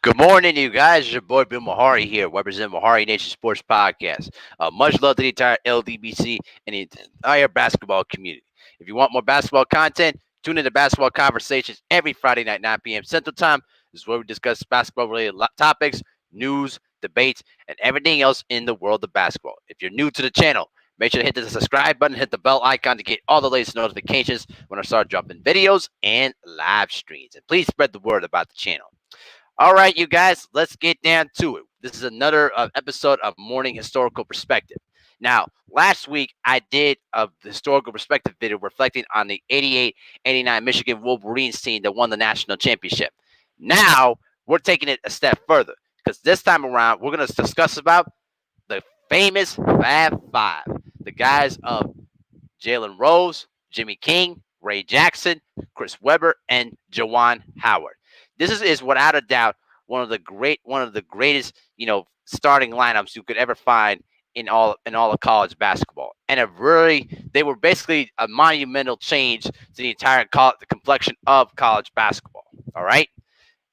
Good morning, you guys. It's your boy Bill Mahari here, representing Mahari Nation Sports Podcast. Much love to the entire LDBC and the entire basketball community. If you want more basketball content, tune into Basketball Conversations every Friday night, 9 p.m. Central Time. This is where we discuss basketball-related topics, news, debates, and everything else in the world of basketball. If you're new to the channel, make sure to hit the subscribe button, hit the bell icon to get all the latest notifications when I start dropping videos and live streams. And please spread the word about the channel. All right, you guys, let's get down to it. This is another episode of Morning Historical Perspective. Now, last week I did a historical perspective video reflecting on the 88-89 Michigan Wolverines team that won the national championship. Now, we're taking it a step further because this time around we're going to discuss about the famous Fab Five, the guys of Jalen Rose, Jimmy King, Ray Jackson, Chris Webber, and Juwan Howard. This is without a doubt one of the greatest starting lineups you could ever find in all of college basketball, and they were basically a monumental change to the entire the complexion of college basketball. All right,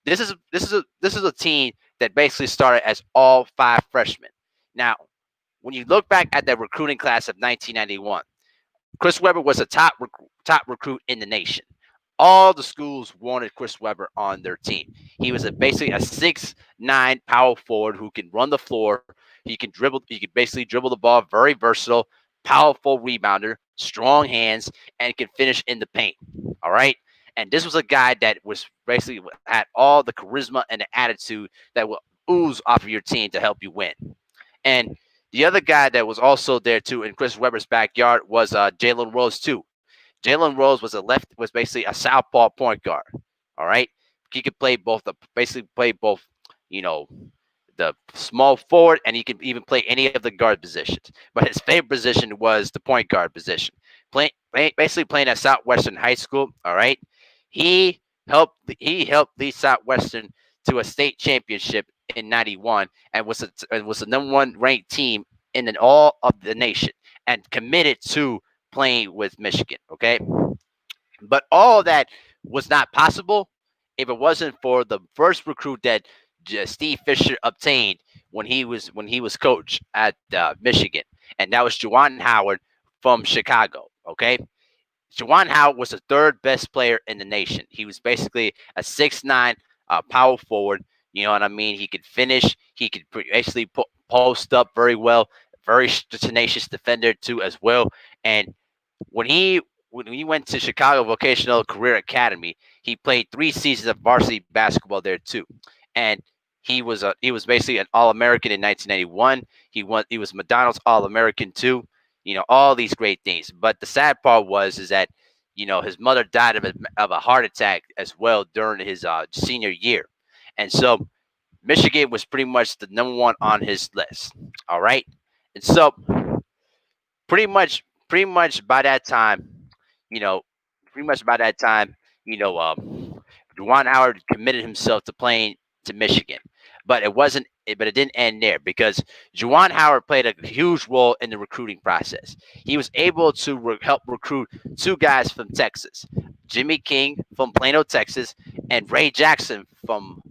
this is a team that basically started as all five freshmen. Now, when you look back at the recruiting class of 1991. Chris Webber was a top recruit in the nation. All the schools wanted Chris Webber on their team. He was basically a 6'9" power forward who can run the floor. He can dribble. He can basically dribble the ball. Very versatile, powerful rebounder, strong hands, and can finish in the paint. All right. And this was a guy that was basically had all the charisma and the attitude that will ooze off of your team to help you win. And the other guy that was also there too in Chris Webber's backyard was Jalen Rose too. Jalen Rose was basically a southpaw point guard. All right, he could play both basically play both, you know, the small forward, and he could even play any of the guard positions. But his favorite position was the point guard position. Basically playing at Southwestern High School. All right, he he helped lead Southwestern to a state championship in '91 and was the number one ranked team in all of the nation and committed to playing with Michigan. Okay, but all of that was not possible if it wasn't for the first recruit that Steve Fisher obtained when he was coach at Michigan, and that was Juwan Howard from Chicago. Okay, Juwan Howard was the third best player in the nation. He was basically a 6'9" power forward. You know what I mean? He could finish. He could basically post up very well. Very tenacious defender too, as well. And when he when he went to Chicago Vocational Career Academy, he played 3 seasons of varsity basketball there too, and he was basically an All American in 1991. He was McDonald's All American too. All these great things. But the sad part is that his mother died of a heart attack as well during his senior year, and so Michigan was pretty much the number one on his list. All right, and so pretty much by that time, you know, pretty much by that time, you know, Juwan Howard committed himself to playing to Michigan, but it didn't end there because Juwan Howard played a huge role in the recruiting process. He was able to help recruit two guys from Texas, Jimmy King from Plano, Texas, and Ray Jackson from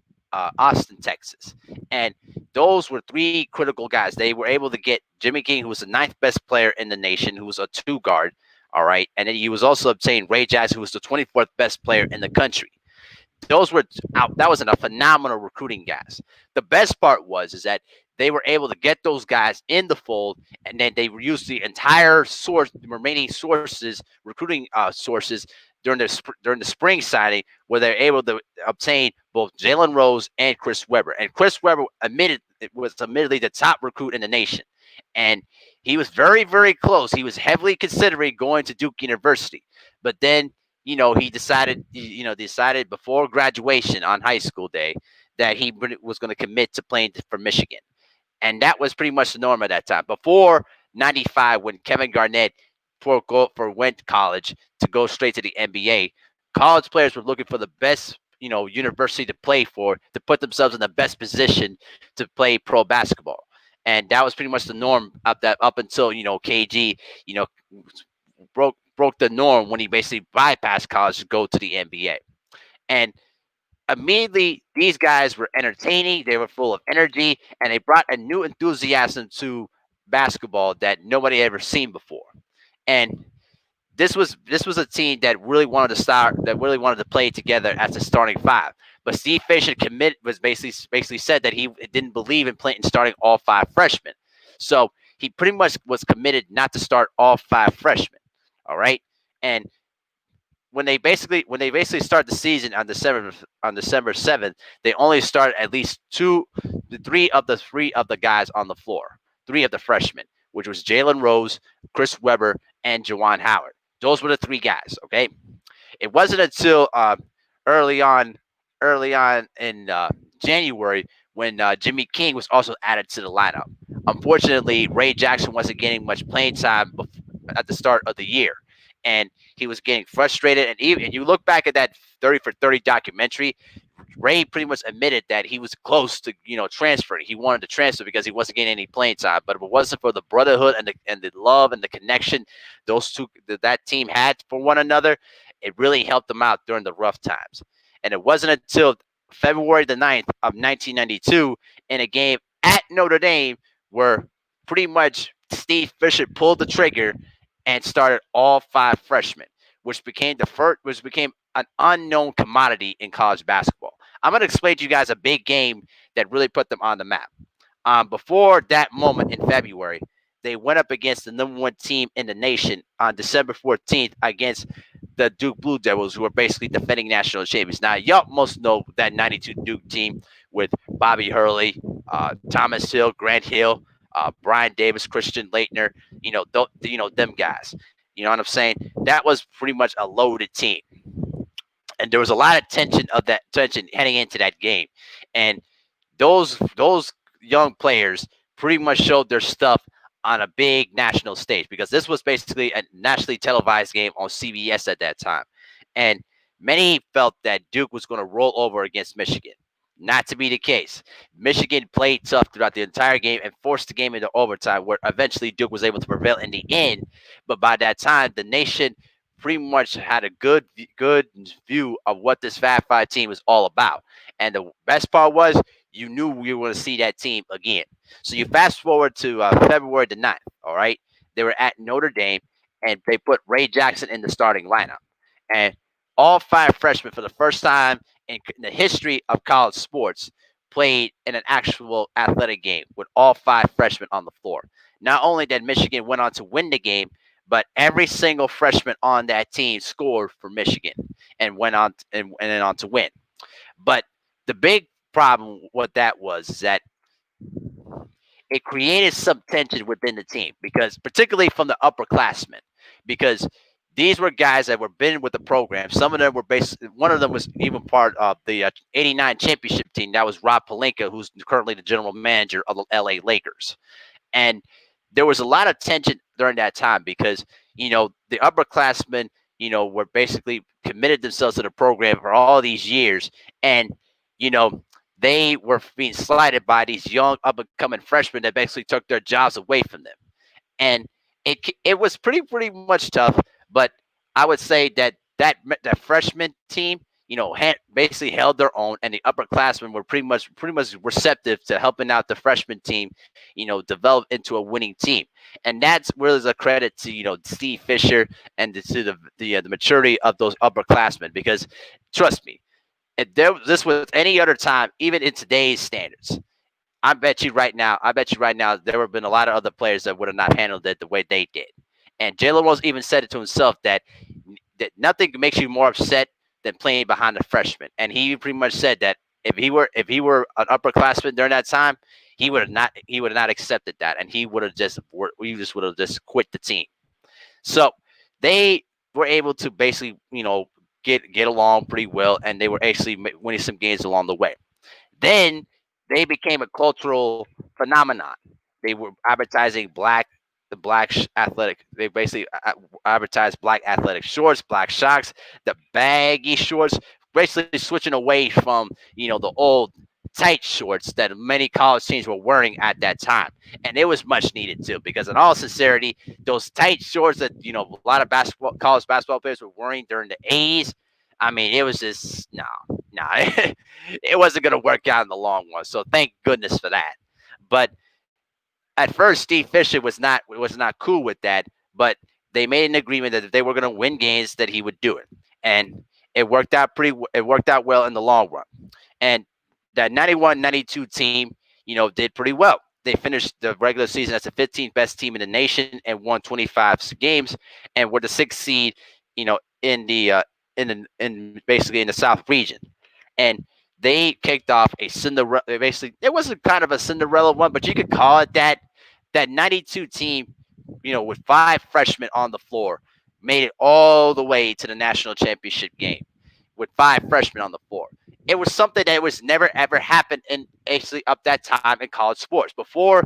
Austin, Texas, and those were three critical guys. They were able to get Jimmy King, who was the ninth best player in the nation, who was a two guard. All right. And then he was also obtained Ray Jackson, who was the 24th best player in the country. Those were out. That was a phenomenal recruiting guys. The best part is that they were able to get those guys in the fold, and then they used the entire remaining sources, recruiting sources during the spring signing, where they're able to obtain both Jalen Rose and Chris Webber. And Chris Webber was admittedly the top recruit in the nation, and he was very, very close. He was heavily considering going to Duke University, but then he decided before graduation on high school day that he was going to commit to playing for Michigan, and that was pretty much the norm at that time. Before '95, when Kevin Garnett went to college to go straight to the NBA, college players were looking for the best university to play for to put themselves in the best position to play pro basketball, and that was pretty much the norm up until KG you know broke the norm when he basically bypassed college to go to the NBA. And immediately these guys were entertaining, they were full of energy, and they brought a new enthusiasm to basketball that nobody had ever seen before. And this was a team that really wanted to start, that really wanted to play together as a starting five. But Steve Fisher was basically said that he didn't believe in playing starting all five freshmen. So he pretty much was committed not to start all five freshmen. All right. And when they basically start the season on December 7th, they only started at least three of the guys on the floor, three of the freshmen, which was Jalen Rose, Chris Webber, and Juwan Howard. Those were the three guys. Okay, it wasn't until early on, early on in January when Jimmy King was also added to the lineup. Unfortunately, Ray Jackson wasn't getting much playing time at the start of the year, and he was getting frustrated. And even and you look back at that 30 for 30 documentary, Ray pretty much admitted that he was close to transferring. He wanted to transfer because he wasn't getting any playing time. But if it wasn't for the brotherhood and the love and the connection that team had for one another, it really helped them out during the rough times. And it wasn't until February the 9th of 1992 in a game at Notre Dame where pretty much Steve Fisher pulled the trigger and started all five freshmen, which became an unknown commodity in college basketball. I'm going to explain to you guys a big game that really put them on the map. Before that moment in February, they went up against the number one team in the nation on December 14th against the Duke Blue Devils, who are basically defending national champions. Now, y'all most know that 92 Duke team with Bobby Hurley, Thomas Hill, Grant Hill, Brian Davis, Christian Leitner, them guys. You know what I'm saying? That was pretty much a loaded team. And there was a lot of tension heading into that game. And those young players pretty much showed their stuff on a big national stage because this was basically a nationally televised game on CBS at that time. And many felt that Duke was going to roll over against Michigan. Not to be the case. Michigan played tough throughout the entire game and forced the game into overtime, where eventually Duke was able to prevail in the end. But by that time, the nation pretty much had a good view of what this Fab Five team was all about. And the best part was you knew we were going to see that team again. So you fast forward to February the 9th, all right? They were at Notre Dame, and they put Ray Jackson in the starting lineup. And all five freshmen, for the first time in the history of college sports, played in an actual athletic game with all five freshmen on the floor. Not only did Michigan went on to win the game, but every single freshman on that team scored for Michigan and went on and then on to win. But the big problem with that was that it created some tension within the team because, particularly from the upperclassmen, because these were guys that were been with the program. Some of them were one of them was even part of the '89 championship team. That was Rob Pelinka, who's currently the general manager of the LA Lakers. And there was a lot of tension during that time because the upperclassmen were basically committed themselves to the program for all these years, and you know they were being slighted by these young up and coming freshmen that basically took their jobs away from them. And it was pretty much tough. But I would say that freshman team, basically held their own, and the upperclassmen were pretty much receptive to helping out the freshman team, develop into a winning team. And that's really a credit to Steve Fisher and to the maturity of those upperclassmen. Because trust me, if this was any other time, even in today's standards, I bet you right now, there would have been a lot of other players that would have not handled it the way they did. And Jalen Rose even said it to himself that nothing makes you more upset than playing behind a freshman. And he pretty much said that if he were an upperclassman during that time, he would have not accepted that, and he just would have quit the team. So they were able to basically get along pretty well, and they were actually winning some games along the way. Then they became a cultural phenomenon. They were advertising the athletic. They basically advertised black athletic shorts, black socks, the baggy shorts, basically switching away from the old tight shorts that many college teams were wearing at that time. And it was much needed too, because in all sincerity, those tight shorts that a lot of college basketball players were wearing during the '80s, I mean, it was just no, Nah, it wasn't going to work out in the long run. So thank goodness for that. But at first, Steve Fisher was not cool with that, but they made an agreement that if they were going to win games, that he would do it, and it worked out well in the long run. And that 91-92 team, did pretty well. They finished the regular season as the 15th best team in the nation and won 25 games, and were the sixth seed, in in basically in the South region, and they kicked off a Cinderella. Basically, it wasn't kind of a Cinderella one, but you could call it that. That 92 team, with five freshmen on the floor, made it all the way to the national championship game with five freshmen on the floor. It was something that was never ever happened in actually up that time in college sports. Before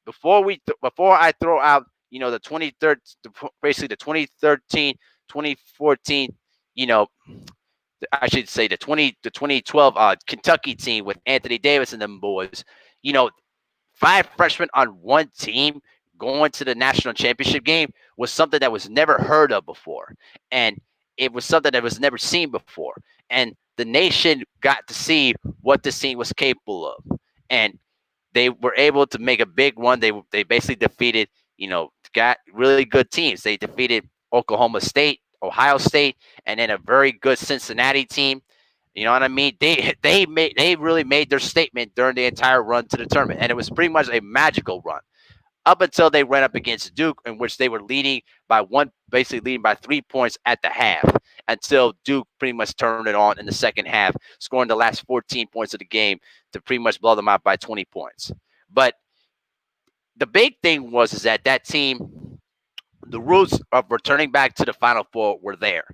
I throw out, the 23rd, basically the 2013, 2014, you know, I should say the 2012 Kentucky team with Anthony Davis and them boys, you know, five freshmen on one team going to the national championship game was something that was never heard of before. And it was something that was never seen before. And the nation got to see what this team was capable of. And they were able to make a big one. They basically defeated, got really good teams. They defeated Oklahoma State, Ohio State, and then a very good Cincinnati team. You know what I mean? They really made their statement during the entire run to the tournament, and it was pretty much a magical run up until they ran up against Duke, in which they were basically leading by 3 points at the half, until Duke pretty much turned it on in the second half, scoring the last 14 points of the game to pretty much blow them out by 20 points. But the big thing was is that team, the roots of returning back to the Final Four were there,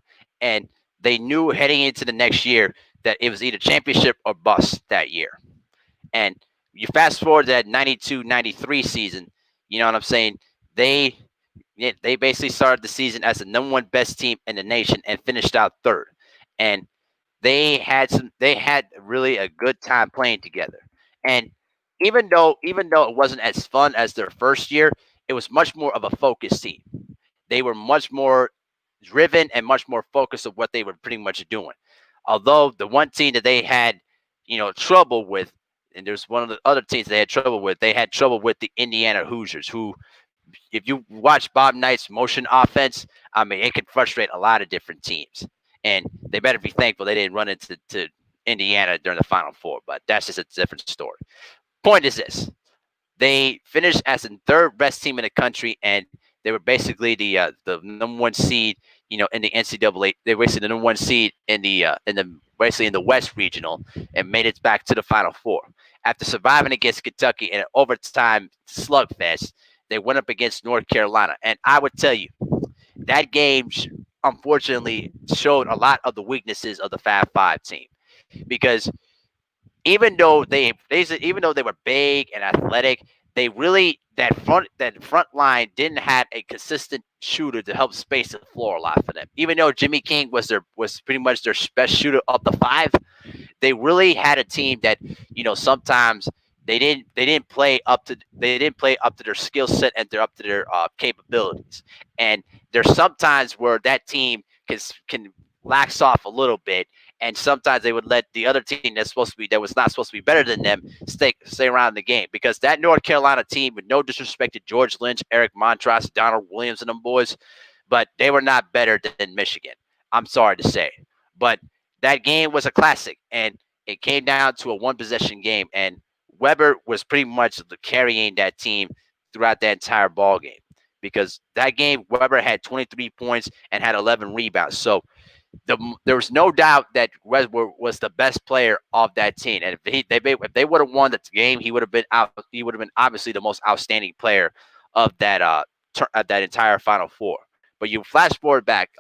and they knew heading into the next year that it was either championship or bust that year. And you fast forward to that 92-93 season, you know what I'm saying? They they basically started the season as the number one best team in the nation and finished out third. And they had really a good time playing together. And even though it wasn't as fun as their first year, it was much more of a focused team. They were much more driven and much more focused of what they were pretty much doing. Although the one team that they had, trouble with, and there's one of the other teams they had trouble with, they had trouble with the Indiana Hoosiers, who, if you watch Bob Knight's motion offense, I mean, it can frustrate a lot of different teams. And they better be thankful they didn't run into Indiana during the Final Four, but that's just a different story. Point is this: they finished as the third best team in the country, and they were basically the number one seed, in the NCAA. They were basically the number one seed in the basically in the West Regional, and made it back to the Final Four after surviving against Kentucky in an overtime slugfest. They went up against North Carolina, and I would tell you that game unfortunately showed a lot of the weaknesses of the Fab Five team, because even though they were big and athletic, they really that front line didn't have a consistent shooter to help space the floor a lot for them. Even though Jimmy King was pretty much their best shooter of the five, they really had a team that, sometimes they didn't play up to their skill set and they're up to their capabilities. And there's sometimes where that team can lax off a little bit, and sometimes they would let the other team that was not supposed to be better than them stay around the game, because that North Carolina team, with no disrespect to George Lynch, Eric Montross, Donald Williams, and them boys, but they were not better than Michigan. I'm sorry to say, but that game was a classic, and it came down to a one possession game, and Weber was pretty much carrying that team throughout that entire ball game, because that game Weber had 23 points and had 11 rebounds. So there was no doubt that Westbrook was the best player of that team, and if they would have won the game, he would have been out. He would have been obviously the most outstanding player of that entire Final Four. But you flash forward back,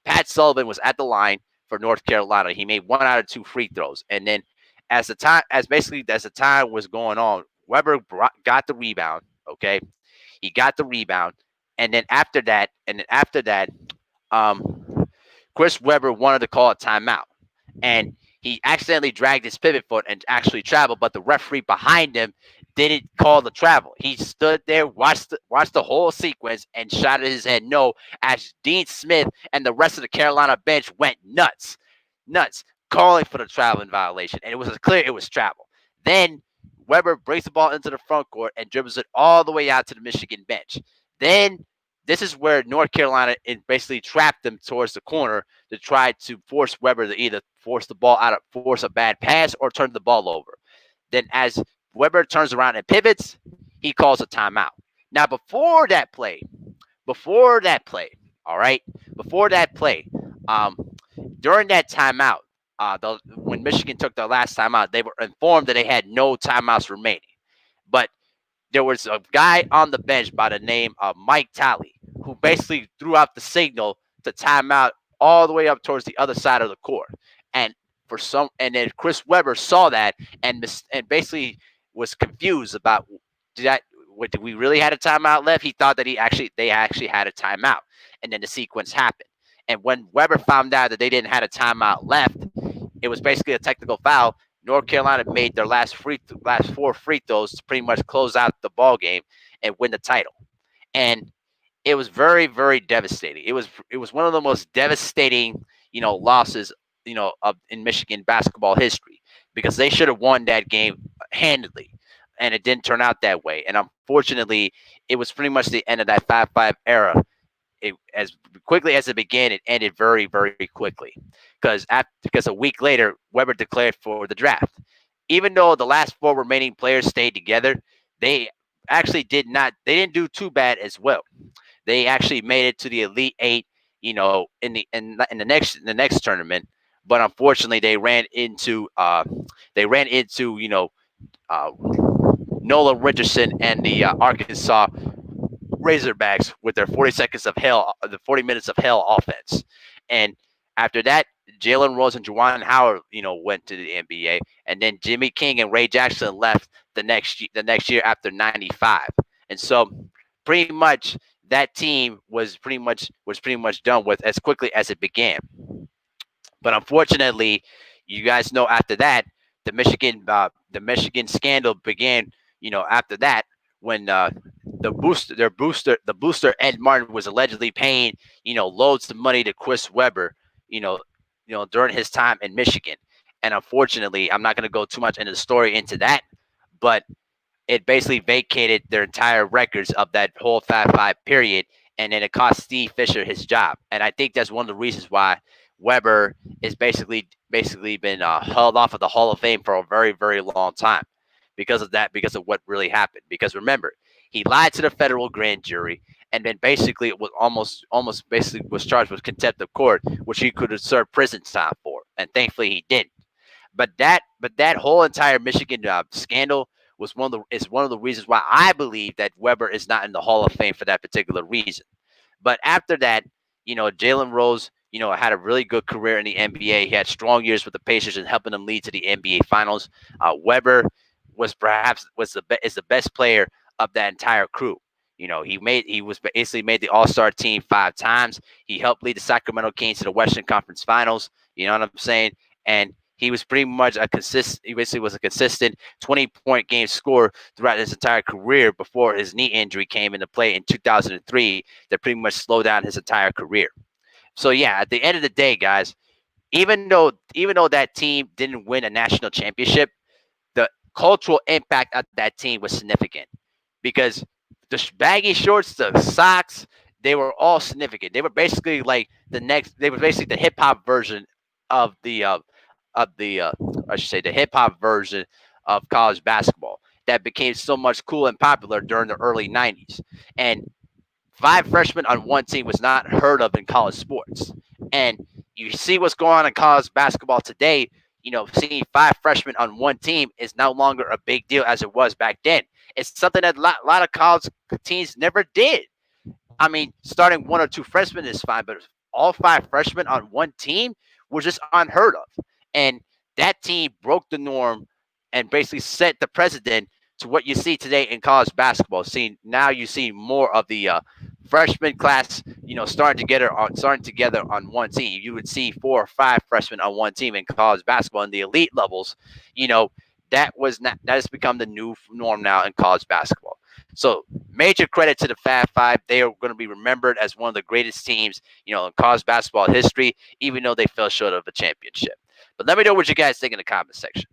Pat Sullivan was at the line for North Carolina. He made one out of two free throws, and then as the time was going on, Weber got the rebound. Okay, he got the rebound, and then after that, um, Chris Webber wanted to call a timeout, and he accidentally dragged his pivot foot and actually traveled, but the referee behind him didn't call the travel. He stood there, watched the whole sequence, and shot at his head no, as Dean Smith and the rest of the Carolina bench went nuts. Nuts. calling for the traveling violation, and it was clear it was travel. Then Weber breaks the ball into the front court and dribbles it all the way out to the Michigan bench. Then this is where North Carolina basically trapped them towards the corner to try to force Weber to either force the ball out of force a bad pass or turn the ball over. Then as Weber turns around and pivots, he calls a timeout. Now before that play, all right, before that play, um, during that timeout, when Michigan took their last timeout, they were informed that they had no timeouts remaining. But there was a guy on the bench by the name of Mike Talley who basically threw out the signal to timeout all the way up towards the other side of the court. And and then Chris Webber saw that and basically was confused about did that did we really had a timeout left? He thought that they actually had a timeout, and then the sequence happened. And when Weber found out that they didn't have a timeout left, it was basically a technical foul. North Carolina made their last four free throws to pretty much close out the ball game and win the title. And it was very, very devastating. It was one of the most devastating, losses, in Michigan basketball history because they should have won that game handedly, and it didn't turn out that way. And unfortunately, it was pretty much the end of that 5-5 era. As quickly as it began, it ended very, very quickly because a week later, Weber declared for the draft. Even though the last four remaining players stayed together, they actually did not. They didn't do too bad as well. They actually made it to the Elite Eight, in the next tournament. But unfortunately, they ran into uh, Nola Richardson and the Arkansas Razorbacks with their 40 seconds of hell, the 40 minutes of hell offense. And after that, Jalen Rose and Juwan Howard, went to the NBA, and then Jimmy King and Ray Jackson left the next year after '95. And so, pretty much that team was pretty much done with as quickly as it began. But unfortunately, you guys know after that, the Michigan scandal began. After that, when the booster Ed Martin was allegedly paying loads of money to Chris Webber, you know, during his time in Michigan. And unfortunately, I'm not going to go too much into the story into that, but it basically vacated their entire records of that whole Fab Five period, and then it cost Steve Fisher his job. And I think that's one of the reasons why Weber is basically been held off of the Hall of Fame for a very, very long time because of that, because of what really happened. Because remember, he lied to the federal grand jury, and then basically it was almost basically was charged with contempt of court, which he could have served prison time for, and thankfully he didn't. But that whole entire Michigan scandal is one of the reasons why I believe that Weber is not in the Hall of Fame for that particular reason. But after that, Jalen Rose, had a really good career in the NBA. He had strong years with the Pacers and helping them lead to the NBA Finals. Weber is the best player of that entire crew. He basically made the All Star team 5 times. He helped lead the Sacramento Kings to the Western Conference Finals. You know what I'm saying? And he was pretty much a consistent. He basically was a consistent 20-point game scorer throughout his entire career before his knee injury came into play in 2003 that pretty much slowed down his entire career. So yeah, at the end of the day, guys, even though that team didn't win a national championship, the cultural impact of that team was significant because the baggy shorts, the socks, they were all significant. They were basically like They were basically the hip hop version of the I should say the hip hop version of college basketball that became so much cool and popular during the early '90s. And five freshmen on one team was not heard of in college sports. And you see what's going on in college basketball today. Seeing five freshmen on one team is no longer a big deal as it was back then. It's something that a lot of college teams never did. I mean, starting one or two freshmen is fine, but all five freshmen on one team was just unheard of. And that team broke the norm and basically set the precedent to what you see today in college basketball. Now you see more of the freshman class, starting together on one team. You would see 4 or 5 freshmen on one team in college basketball in the elite levels. You know, that has become the new norm now in college basketball. So major credit to the Fab Five. They are going to be remembered as one of the greatest teams, in college basketball history, even though they fell short of a championship. But let me know what you guys think in the comment section.